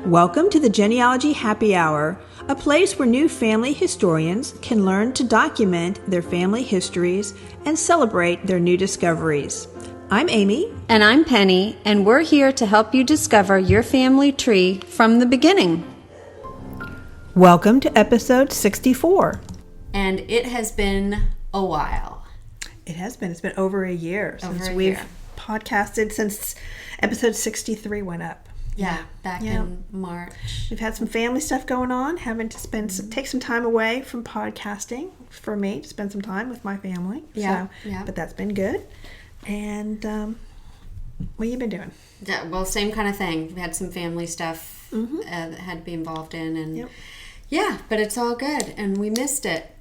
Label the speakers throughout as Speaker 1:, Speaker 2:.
Speaker 1: Welcome to the Genealogy Happy Hour, a place where new family historians can learn to document their family histories and celebrate their new discoveries. I'm Amy.
Speaker 2: And I'm Penny, and we're here to help you discover your family tree from the beginning.
Speaker 1: Welcome to episode 64.
Speaker 2: And it has been a while.
Speaker 1: It has been. It's been over a year since we've podcasted, since episode 63 went up.
Speaker 2: Yeah, back in March.
Speaker 1: We've had some family stuff going on, having to take some time away from podcasting for me to spend some time with my family. But that's been good. And what have you been doing?
Speaker 2: Yeah, well, same kind of thing. We had some family stuff that had to be involved in, and but it's all good, and we missed it.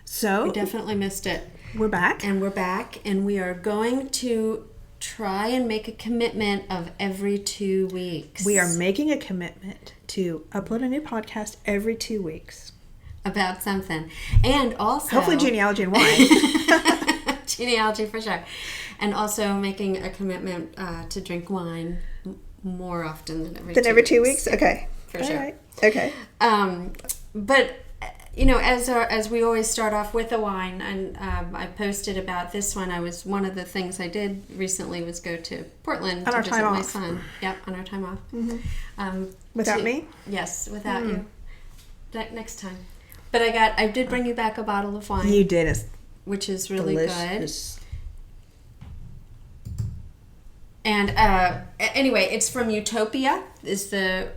Speaker 1: So
Speaker 2: we definitely missed it.
Speaker 1: We're back,
Speaker 2: and we are going to try and make a commitment of every 2 weeks.
Speaker 1: We are making a commitment to upload a new podcast every 2 weeks
Speaker 2: about something, and also
Speaker 1: hopefully genealogy and wine.
Speaker 2: Genealogy for sure. And also making a commitment to drink wine more often than every 2 weeks.
Speaker 1: Okay.
Speaker 2: For sure.
Speaker 1: Right. Okay.
Speaker 2: But, you know, as we always start off with a wine, and I posted about this one. One of the things I did recently was go to Portland to visit my son. Yep, on our time off. Mm-hmm.
Speaker 1: Without me?
Speaker 2: Yes, without you. Next time. But I did bring you back a bottle of wine.
Speaker 1: You did.
Speaker 2: Which is really
Speaker 1: delicious.
Speaker 2: Good. And anyway, it's from Utopia. Is the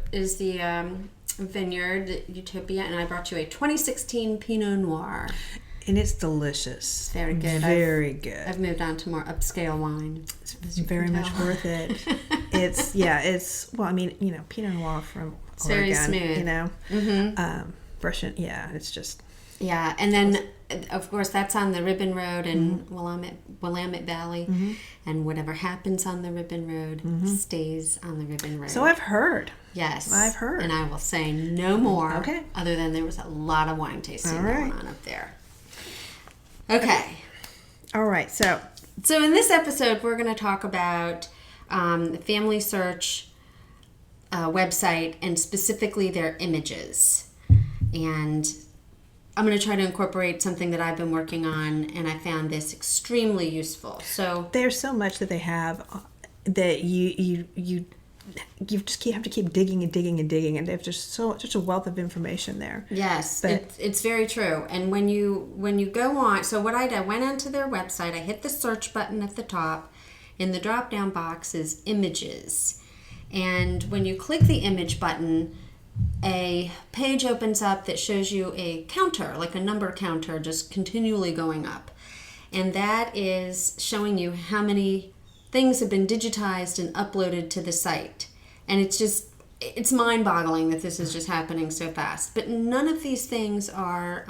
Speaker 2: vineyard Utopia, and I brought you a 2016 Pinot Noir.
Speaker 1: And it's delicious.
Speaker 2: Very good.
Speaker 1: Very good.
Speaker 2: I've moved on to more upscale wine.
Speaker 1: It's very much worth it. It's Pinot Noir from
Speaker 2: it's
Speaker 1: Oregon.
Speaker 2: Very smooth.
Speaker 1: You know, Russian. Yeah, it's just.
Speaker 2: Yeah, and then of course that's on the Ribbon Road in Willamette Valley, and whatever happens on the Ribbon Road stays on the Ribbon Road.
Speaker 1: So I've heard.
Speaker 2: Yes,
Speaker 1: I've heard.
Speaker 2: And I will say no more.
Speaker 1: Okay.
Speaker 2: Other than there was a lot of wine tasting going on up there. Okay.
Speaker 1: All right. So
Speaker 2: in this episode, we're going to talk about the FamilySearch website, and specifically their images. And I'm going to try to incorporate something that I've been working on, and I found this extremely useful. So
Speaker 1: there's so much that they have that you just have to keep digging and digging and digging, and there's just such a wealth of information there.
Speaker 2: Yes, but it's very true. And when you go on, so what I did, I went onto their website, I hit the search button at the top. In the drop down box is images, and when you click the image button, a page opens up that shows you a counter, like a number counter, just continually going up. And that is showing you how many things have been digitized and uploaded to the site. And it's mind-boggling that this is just happening so fast. But none of these things are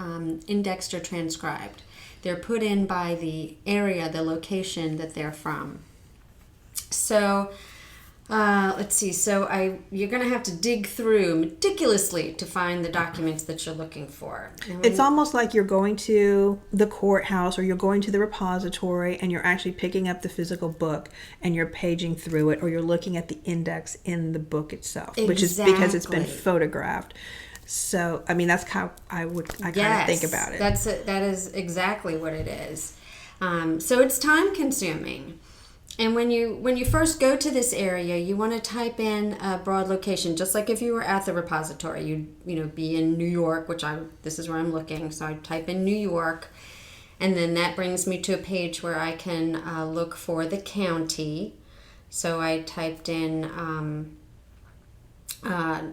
Speaker 2: indexed or transcribed. They're put in by the area, the location that they're from. So let's see. So you're going to have to dig through meticulously to find the documents that you're looking for.
Speaker 1: It's almost like you're going to the courthouse, or you're going to the repository, and you're actually picking up the physical book and you're paging through it, or you're looking at the index in the book itself, which is because it's been photographed. So, I mean, that's how I kind of think about it.
Speaker 2: That is exactly what it is. So it's time consuming. And when you first go to this area, you want to type in a broad location, just like if you were at the repository. You'd be in New York, this is where I'm looking. So I type in New York, and then that brings me to a page where I can look for the county. So I typed in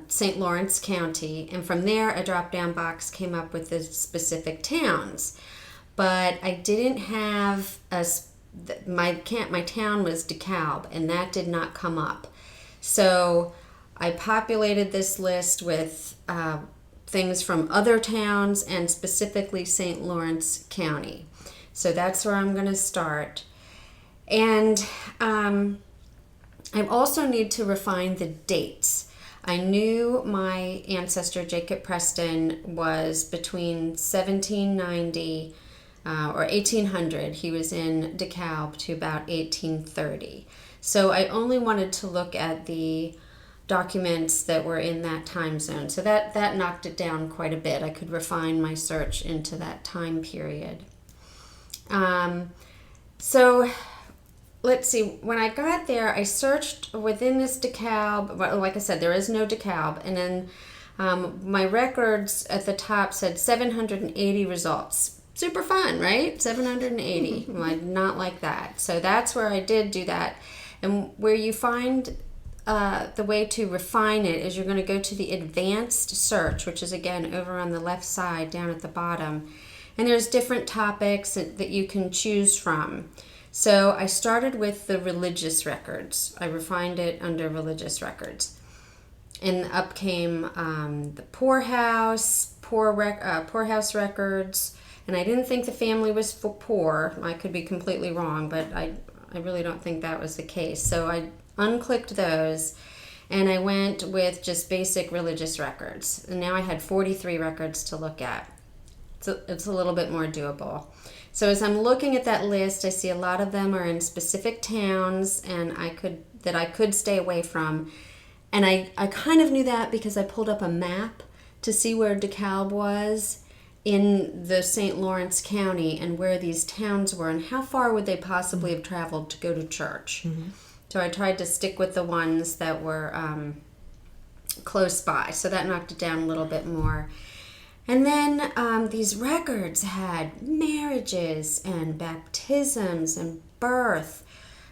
Speaker 2: St. Lawrence County, and from there a drop-down box came up with the specific towns. But I didn't have my town was DeKalb, and that did not come up. So I populated this list with things from other towns, and specifically St. Lawrence County. So that's where I'm going to start. And I also need to refine the dates. I knew my ancestor Jacob Preston was between 1790 or 1800. He was in DeKalb to about 1830. So I only wanted to look at the documents that were in that time zone. So that knocked it down quite a bit. I could refine my search into that time period. So let's see, when I got there, I searched within this DeKalb. Well, like I said, there is no DeKalb. And then my records at the top said 780 results. Super fun, right? 780. Well, I did not like that. So that's where I did do that. And where you find the way to refine it is you're going to go to the advanced search, which is again over on the left side down at the bottom. And there's different topics that you can choose from. So I started with the religious records. I refined it under religious records. And up came the poorhouse records. And I didn't think the family was for poor. I could be completely wrong, but I really don't think that was the case. So I unclicked those, and I went with just basic religious records. And now I had 43 records to look at. So it's a little bit more doable. So as I'm looking at that list, I see a lot of them are in specific towns and I could stay away from. And I kind of knew that because I pulled up a map to see where DeKalb was in the St. Lawrence County and where these towns were and how far would they possibly have traveled to go to church. Mm-hmm. So I tried to stick with the ones that were close by. So that knocked it down a little bit more. And then these records had marriages and baptisms and birth.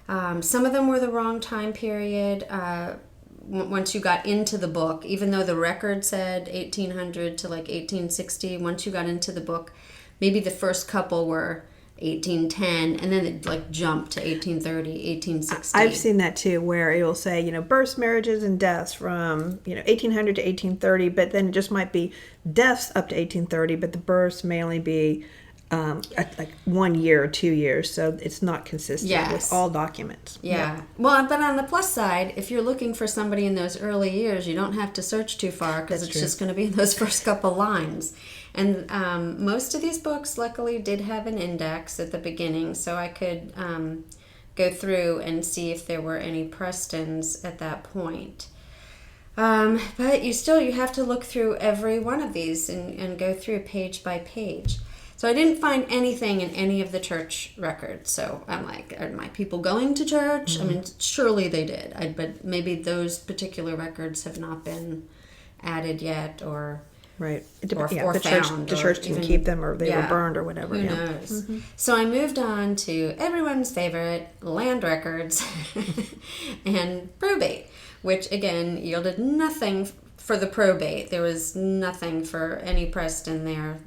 Speaker 2: Some of them were the wrong time period. Once you got into the book, even though the record said 1800 to like 1860, once you got into the book, maybe the first couple were 1810, and then it like jumped to 1830, 1860.
Speaker 1: I've seen that too, where it will say, births, marriages, and deaths from 1800 to 1830, but then it just might be deaths up to 1830, but the births may only be like 1 year or 2 years, so it's not consistent with all documents.
Speaker 2: Yeah. Well, but on the plus side, if you're looking for somebody in those early years, you don't have to search too far because it's just going to be in those first couple lines. And most of these books, luckily, did have an index at the beginning, so I could go through and see if there were any Prestons at that point. But you have to look through every one of these and go through page by page. So I didn't find anything in any of the church records. So I'm like, are my people going to church? Mm-hmm. I mean, surely they did. But maybe those particular records have not been added yet, or
Speaker 1: right.
Speaker 2: Or
Speaker 1: the church didn't keep them, or they were burned, or whatever.
Speaker 2: Who knows? Mm-hmm. So I moved on to everyone's favorite, land records and probate, which again yielded nothing for the probate. There was nothing for any Preston there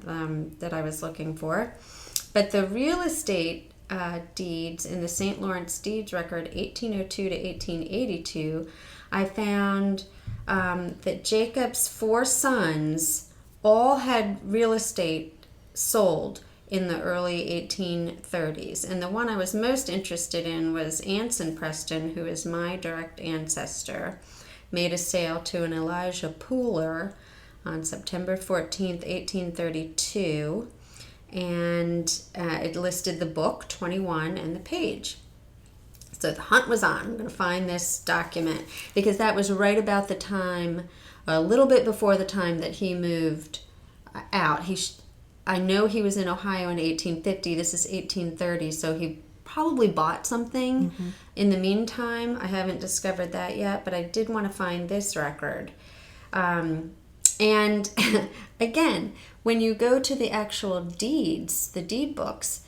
Speaker 2: that I was looking for. But the real estate deeds in the St. Lawrence Deeds Record, 1802 to 1882, I found that Jacob's 4 sons all had real estate sold in the early 1830s. And the one I was most interested in was Anson Preston, who is my direct ancestor, made a sale to an Elijah Pooler on September 14th, 1832. And it listed the book, 21, and the page. So the hunt was on. I'm going to find this document because that was right about the time, a little bit before the time that he moved out. I know he was in Ohio in 1850. This is 1830, so he probably bought something in the meantime. I haven't discovered that yet, but I did want to find this record. And again, when you go to the actual deeds, the deed books,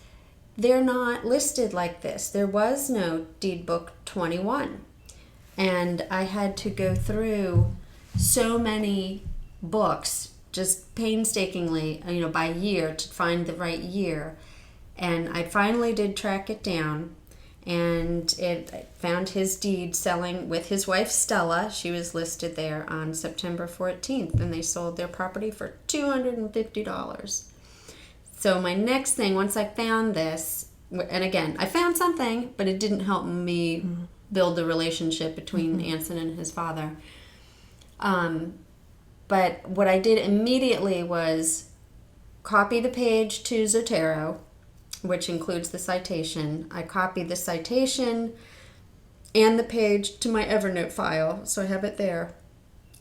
Speaker 2: they're not listed like this. There was no deed book 21. And I had to go through so many books just painstakingly, by year to find the right year. And I finally did track it down, and I found his deed selling with his wife Stella. She was listed there on September 14th, and they sold their property for $250. So my next thing, once I found this, and again, I found something, but it didn't help me build the relationship between Anson and his father. But what I did immediately was copy the page to Zotero, which includes the citation. I copied the citation and the page to my Evernote file, so I have it there.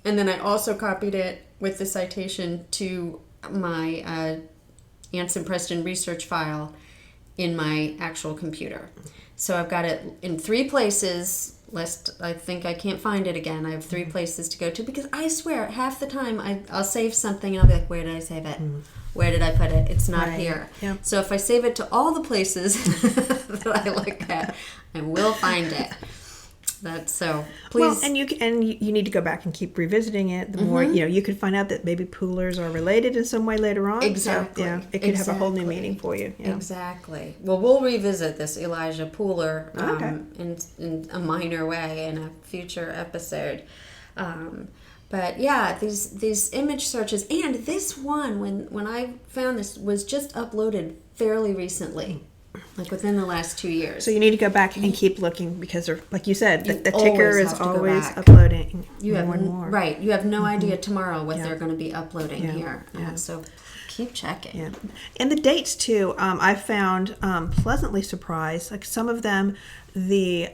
Speaker 2: And then I also copied it with the citation to my Anson Preston research file in my actual computer. So I've got it in 3 places, lest I think I can't find it again. I have 3 places to go to, because I swear half the time I'll save something and I'll be like, where did I save it? Where did I put it? It's not here.
Speaker 1: Yeah.
Speaker 2: So if I save it to all the places that I look at, I will find it. That's so. Please.
Speaker 1: Well, and you need to go back and keep revisiting it. The more you could find out that maybe poolers are related in some way later on.
Speaker 2: Exactly.
Speaker 1: So, yeah, it could have a whole new meaning for you. Yeah.
Speaker 2: Exactly. Well, we'll revisit this Elijah Pooler
Speaker 1: Okay.
Speaker 2: in a minor way in a future episode. But yeah, these image searches, and this one, when I found this, was just uploaded fairly recently. Like within the last 2 years.
Speaker 1: So you need to go back and keep looking, because, like you said, the
Speaker 2: always
Speaker 1: ticker is
Speaker 2: have to go
Speaker 1: always
Speaker 2: back.
Speaker 1: uploading
Speaker 2: You
Speaker 1: more
Speaker 2: have
Speaker 1: and more.
Speaker 2: right. You have no idea tomorrow what they're going to be uploading
Speaker 1: Yeah.
Speaker 2: here.
Speaker 1: Yeah.
Speaker 2: So keep checking.
Speaker 1: Yeah, and the dates too. I found pleasantly surprised. Like some of them, the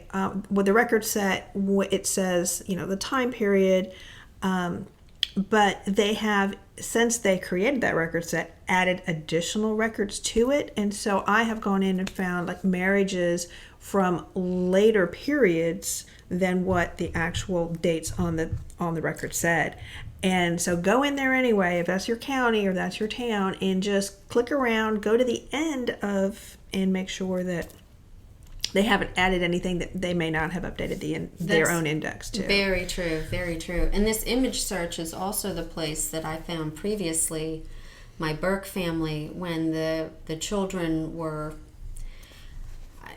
Speaker 1: record set, it says the time period, but they have, since they created that record set, added additional records to it. And so I have gone in and found like marriages from later periods than what the actual dates on the record said. And so go in there anyway, if that's your county or that's your town, and just click around, go to the end and make sure that they haven't added anything that they may not have updated their own index to.
Speaker 2: Very true, very true. And this image search is also the place that I found previously my Burke family, when the children were,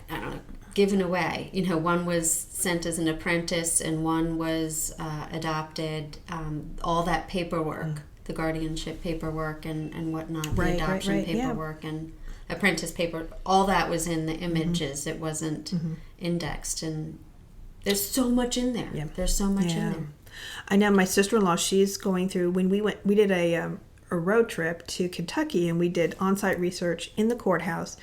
Speaker 2: I don't know, given away. One was sent as an apprentice and one was adopted. All that paperwork, the guardianship paperwork and whatnot, the adoption paperwork and apprentice paper, all that was in the images. It wasn't indexed, and there's so much in there.
Speaker 1: Yeah.
Speaker 2: There's so much in there.
Speaker 1: I know my sister-in-law, she's going through, when we did a road trip to Kentucky, and we did on-site research in the courthouse,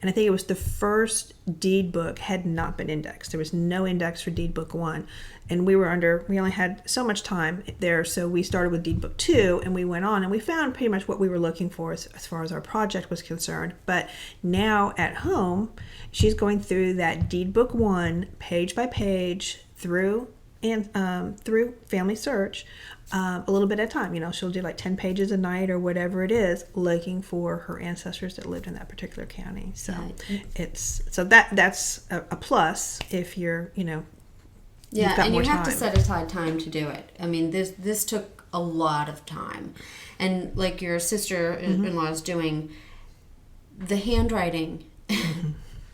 Speaker 1: and I think it was the first deed book had not been indexed. There was no index for deed book 1, and we only had so much time there, so we started with deed book 2, and we went on, and we found pretty much what we were looking for as far as our project was concerned. But now at home, she's going through that deed book 1 page by page through FamilySearch, a little bit at a time. She'll do like 10 pages a night or whatever it is, looking for her ancestors that lived in that particular county. So that's a plus if you're
Speaker 2: Yeah, and you have to
Speaker 1: time.
Speaker 2: set aside time to do it. I mean, this took a lot of time, and like your sister-in-law is doing, the handwriting,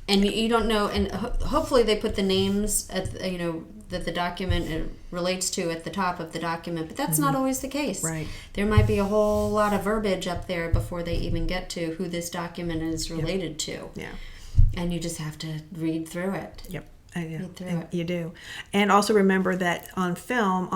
Speaker 2: and you don't know. And hopefully they put the names at that the document relates to at the top of the document, but that's not always the case.
Speaker 1: Right.
Speaker 2: There might be a whole lot of verbiage up there before they even get to who this document is related to.
Speaker 1: Yeah.
Speaker 2: And you just have to read through it.
Speaker 1: Yep.
Speaker 2: You
Speaker 1: do. And also remember that on film,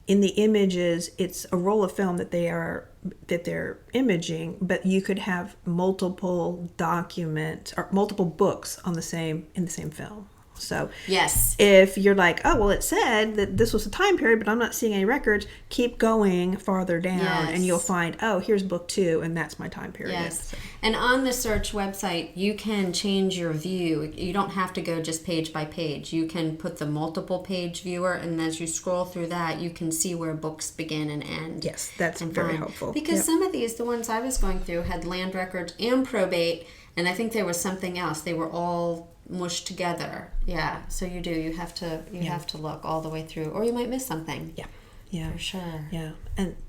Speaker 1: in the images, it's a roll of film that they're imaging, but you could have multiple documents or multiple books in the same film. So
Speaker 2: yes,
Speaker 1: if you're like, oh, well, it said that this was a time period, but I'm not seeing any records, keep going farther down and you'll find, oh, here's book 2, and that's my time period.
Speaker 2: Yes.
Speaker 1: So.
Speaker 2: And on the search website, you can change your view. You don't have to go just page by page. You can put the multiple page viewer, and as you scroll through that, you can see where books begin and end.
Speaker 1: Yes, that's very helpful.
Speaker 2: Because some of these, the ones I was going through, had land records and probate, and I think there was something else. They were all mushed together. Yeah, so you have to look all the way through, or you might miss something.
Speaker 1: Yeah,
Speaker 2: for sure.
Speaker 1: Yeah,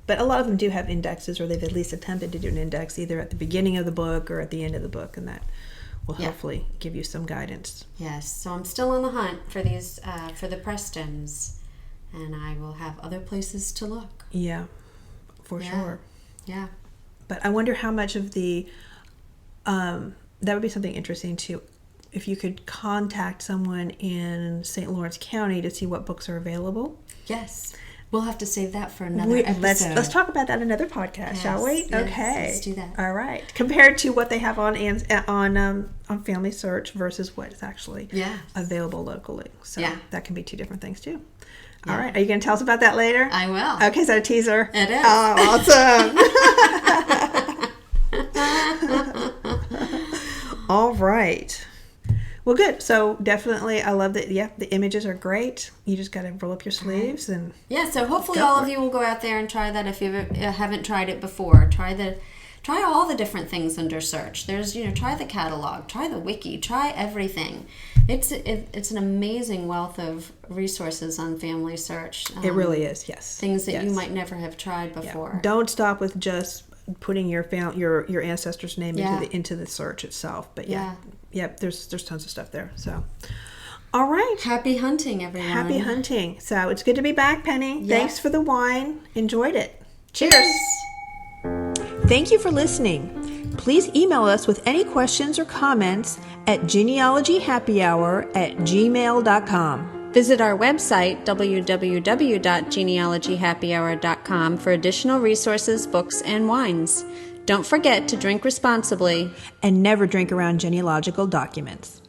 Speaker 1: but a lot of them do have indexes, or they've at least attempted to do an index either at the beginning of the book or at the end of the book, and that will hopefully give you some guidance.
Speaker 2: Yes, so I'm still on the hunt for these for the Prestons, and I will have other places to look.
Speaker 1: Yeah, for sure.
Speaker 2: Yeah,
Speaker 1: but I wonder how much of the that would be something interesting too. If you could contact someone in St. Lawrence County to see what books are available.
Speaker 2: Yes. We'll have to save that for another episode.
Speaker 1: Let's talk about that in another podcast, shall we?
Speaker 2: Yes,
Speaker 1: Okay,
Speaker 2: let's do that.
Speaker 1: All right. Compared to what they have on FamilySearch versus what is actually available locally. So that can be two different things too. Yeah. All right. Are you going to tell us about that later?
Speaker 2: I will.
Speaker 1: Okay, is that a teaser?
Speaker 2: It is.
Speaker 1: Oh, awesome. All right. Well, good. So definitely, I love that. Yeah, the images are great. You just got to roll up your sleeves and
Speaker 2: so hopefully all of you will go out there and try that if you haven't tried it before. Try all the different things under search. There's try the catalog, try the wiki, try everything. It's an amazing wealth of resources on FamilySearch.
Speaker 1: It really is. Yes,
Speaker 2: things that you might never have tried before.
Speaker 1: Yeah. Don't stop with just putting your ancestor's name into the search itself. But there's tons of stuff there. So, all right.
Speaker 2: Happy hunting, everyone.
Speaker 1: Happy hunting. So it's good to be back, Penny. Yeah. Thanks for the wine. Enjoyed it.
Speaker 2: Cheers.
Speaker 1: Thank you for listening. Please email us with any questions or comments at genealogyhappyhour@gmail.com.
Speaker 2: Visit our website, www.genealogyhappyhour.com, for additional resources, books, and wines. Don't forget to drink responsibly
Speaker 1: and never drink around genealogical documents.